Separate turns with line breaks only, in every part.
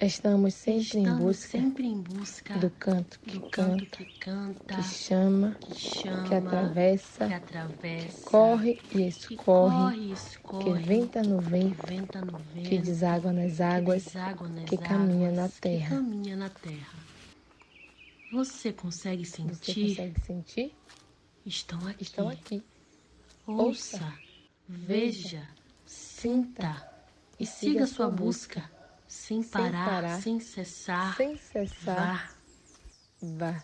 Estamos sempre em busca
do canto que canta,
que chama, que atravessa, que
que
corre e escorre,
corre e
que
escorre,
venta no
que
vento,
venta no
que
vento,
deságua nas
que
águas,
deságua
que
nas
caminha na
águas, que
terra.
caminha na terra. Você consegue
Você
sentir?
consegue sentir?
Estão
Estão
aqui.
aqui.
Ouça, veja,
sinta
sinta
e
e
siga
siga
a sua
sua
busca.
busca, sem
Sem
parar,
parar,
sem cessar.
sem cessar,
Vá.
vá.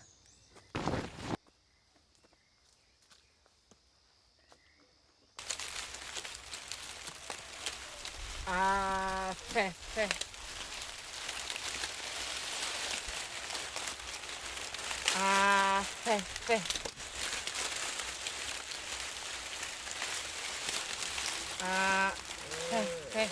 Ah, fé, fé. Ah, fé, fé. Ah, fé, fé.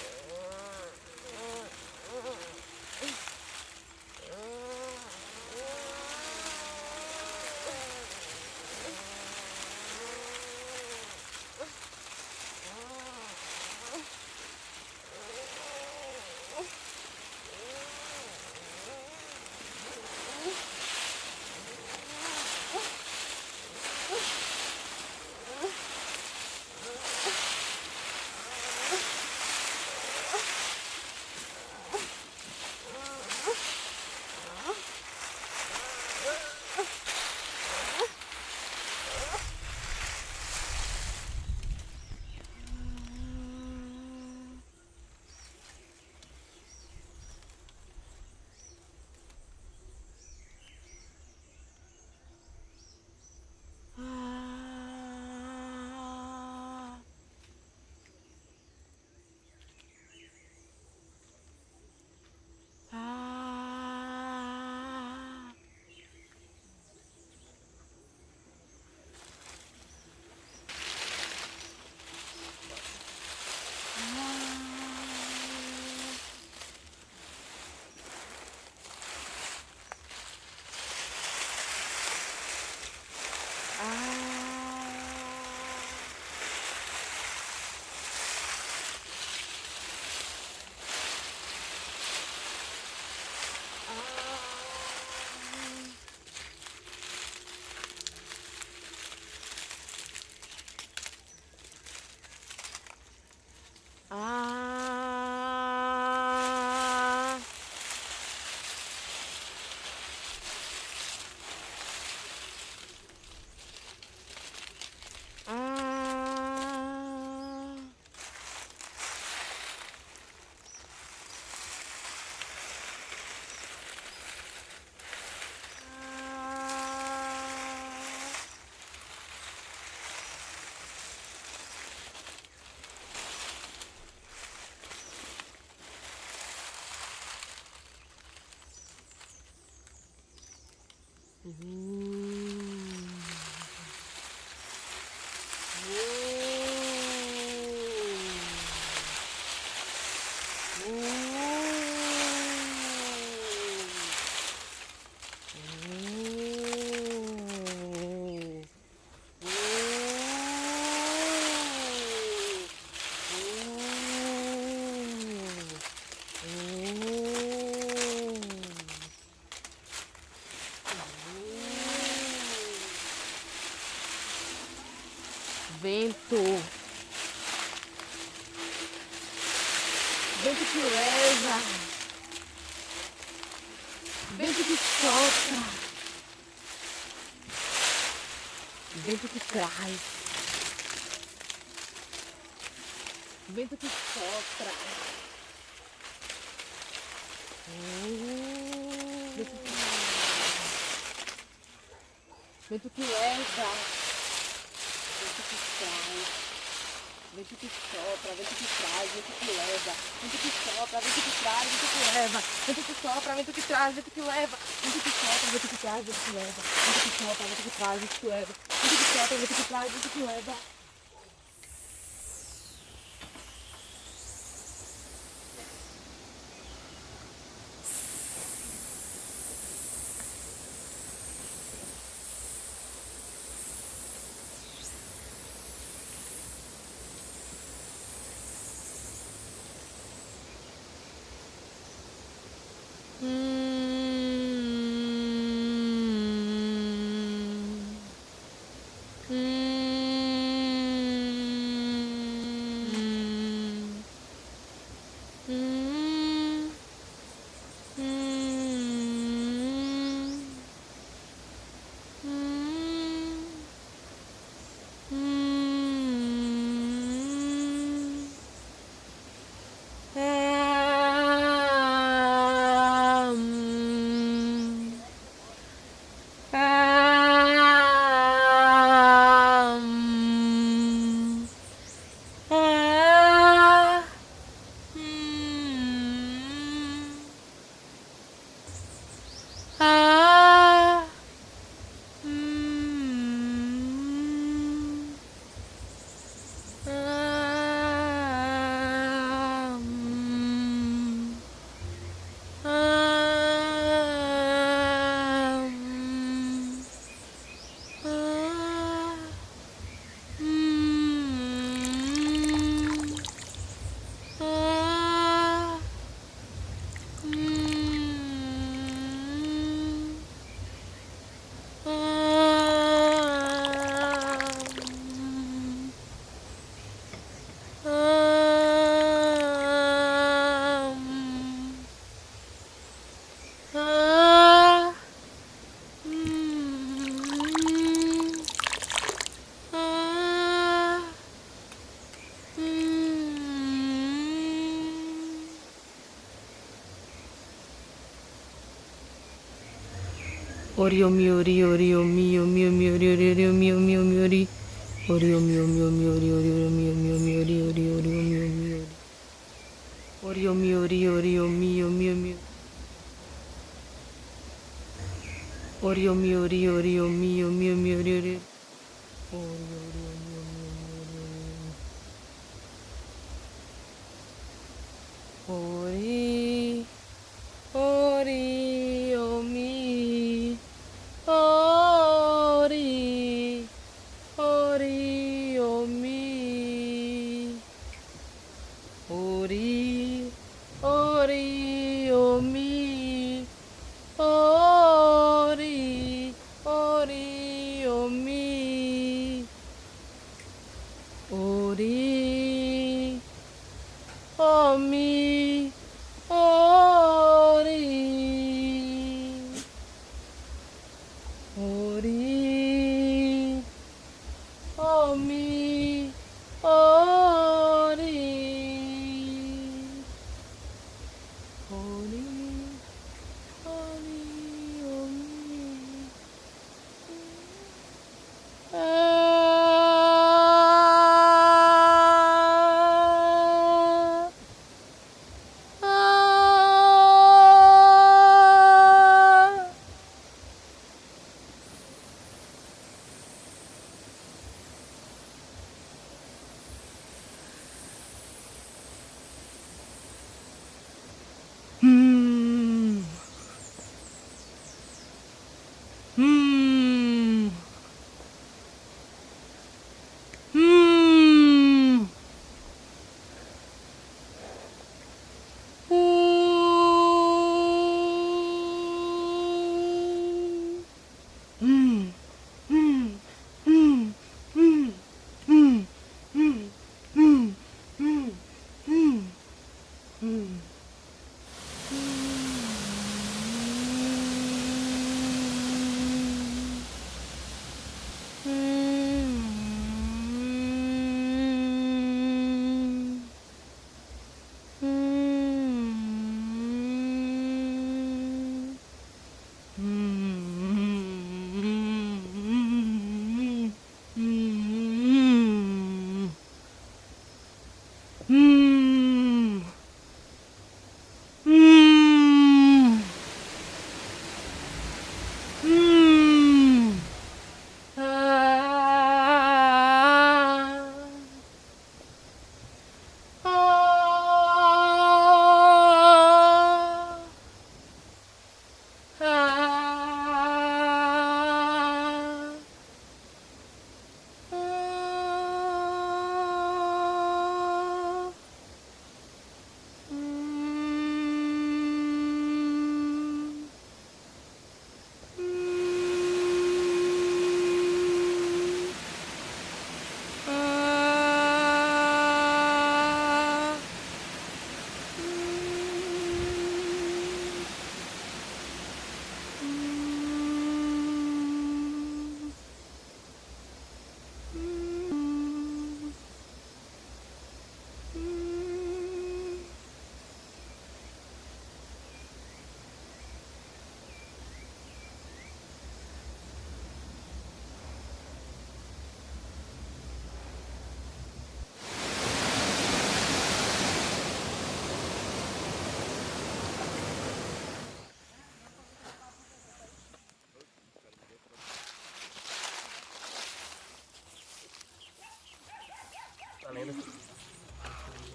Vento, vento que leva, vento que sopra, vento que traz, vento que sopra, vento que leva, vento que traz, vento que sopra, vento que traz, vento que leva, vento que sopra, vento que traz, vento que leva, vento que sopra, vento que traz, vento que leva, vento que sopra, vento que traz, vento que leva, vento que sopra, vento que traz, vento que leva, vento que sopra, vento que traz, vento que leva.
Ori o mi ori ori o mi o mi o mi ori ori ori o mi o mi o mi ori. Ori o mi o mi o mi ori ori ori o mi o mi o mi ori ori ori o mi o mi ori. Ori o mi ori ori o mi o mi o mi. Ori o mi ori ori o mi o mi o mi ori ori. Ori ori o mi o mi o mi ori ori. Ori, ori, o mi, ori, ori, o mi, ori, ori, o mi, ori, ori, o mi, ori, o mi. Ori, ori, o mi, ori, ori, ori, o mi. Hmm. Hmm. Hmm. Mm. Mm. Mm. Mm. Mm. Mm. Mm. Mm. Mm.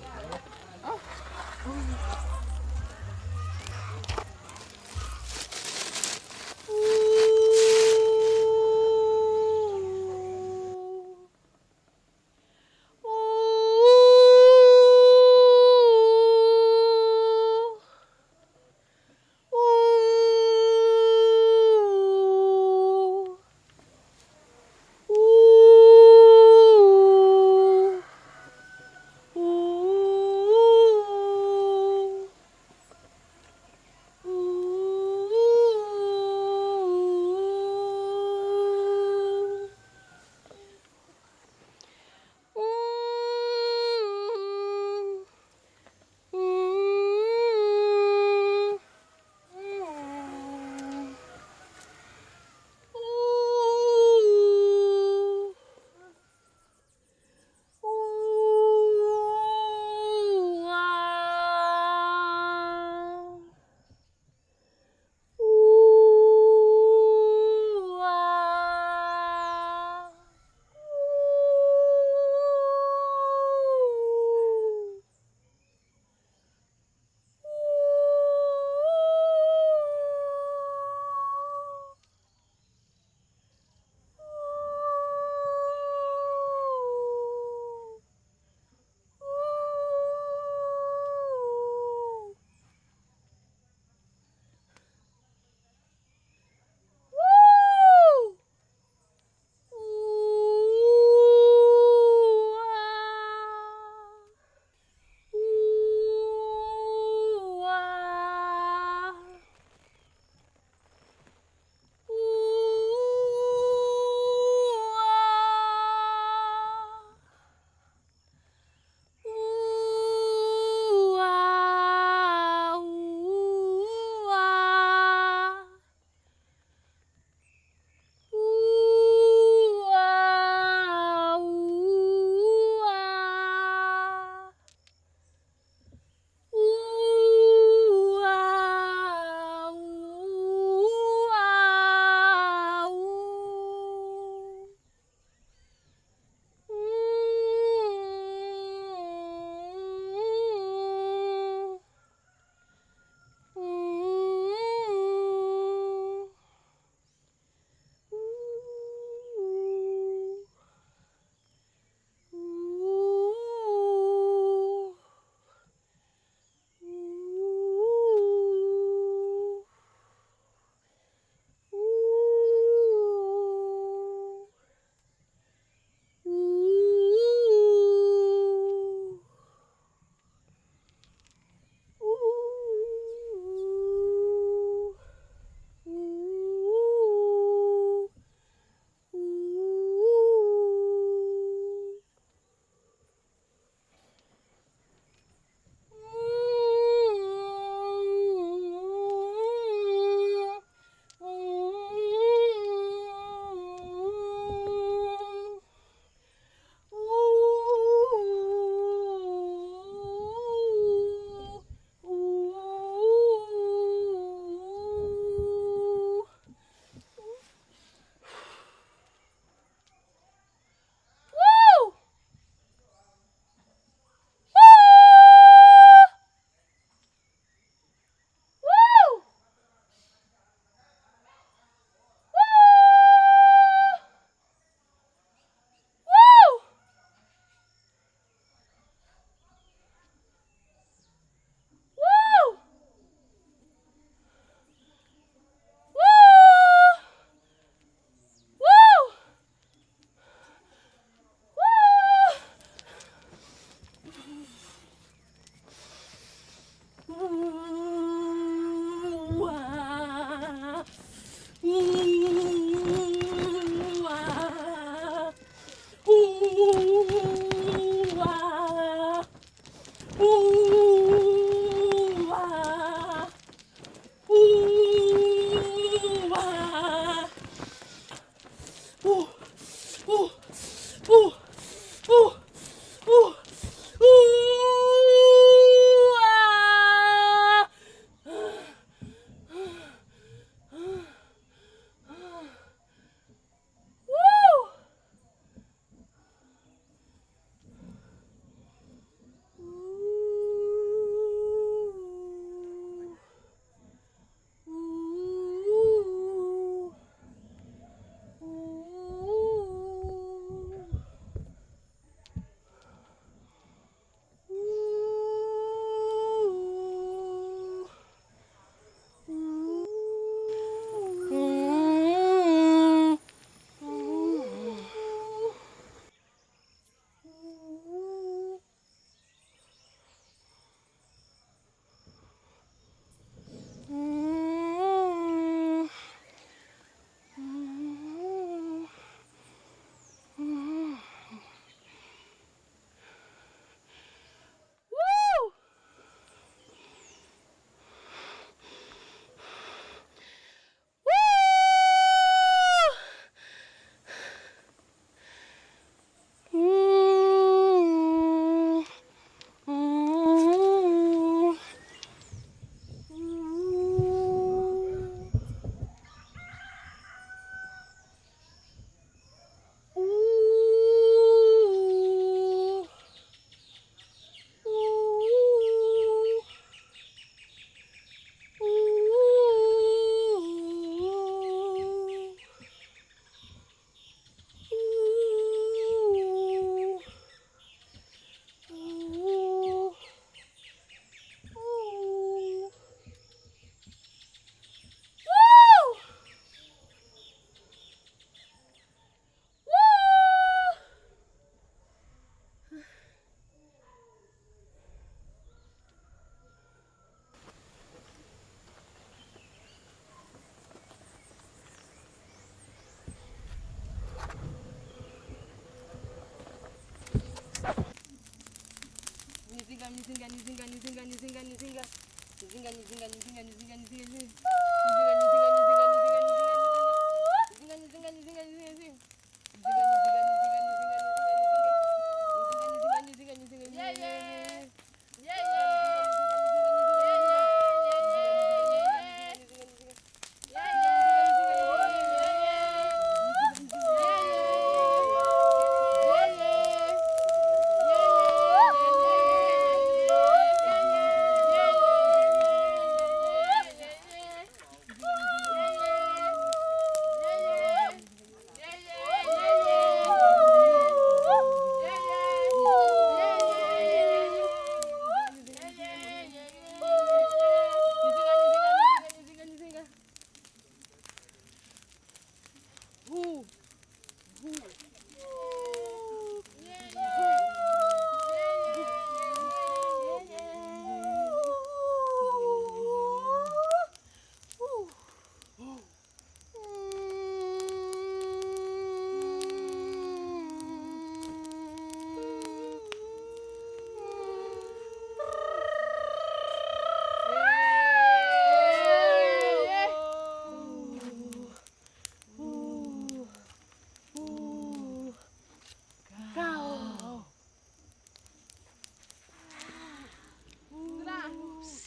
Mm.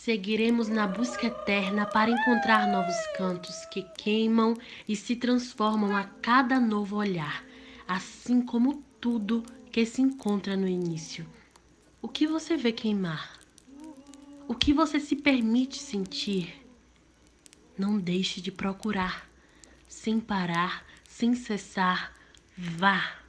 Seguiremos na busca eterna para encontrar novos cantos que queimam e se transformam a cada novo olhar, assim como tudo que se encontra no início. O que você vê queimar? O que você se permite sentir? Não deixe de procurar, sem parar, sem cessar. Vá!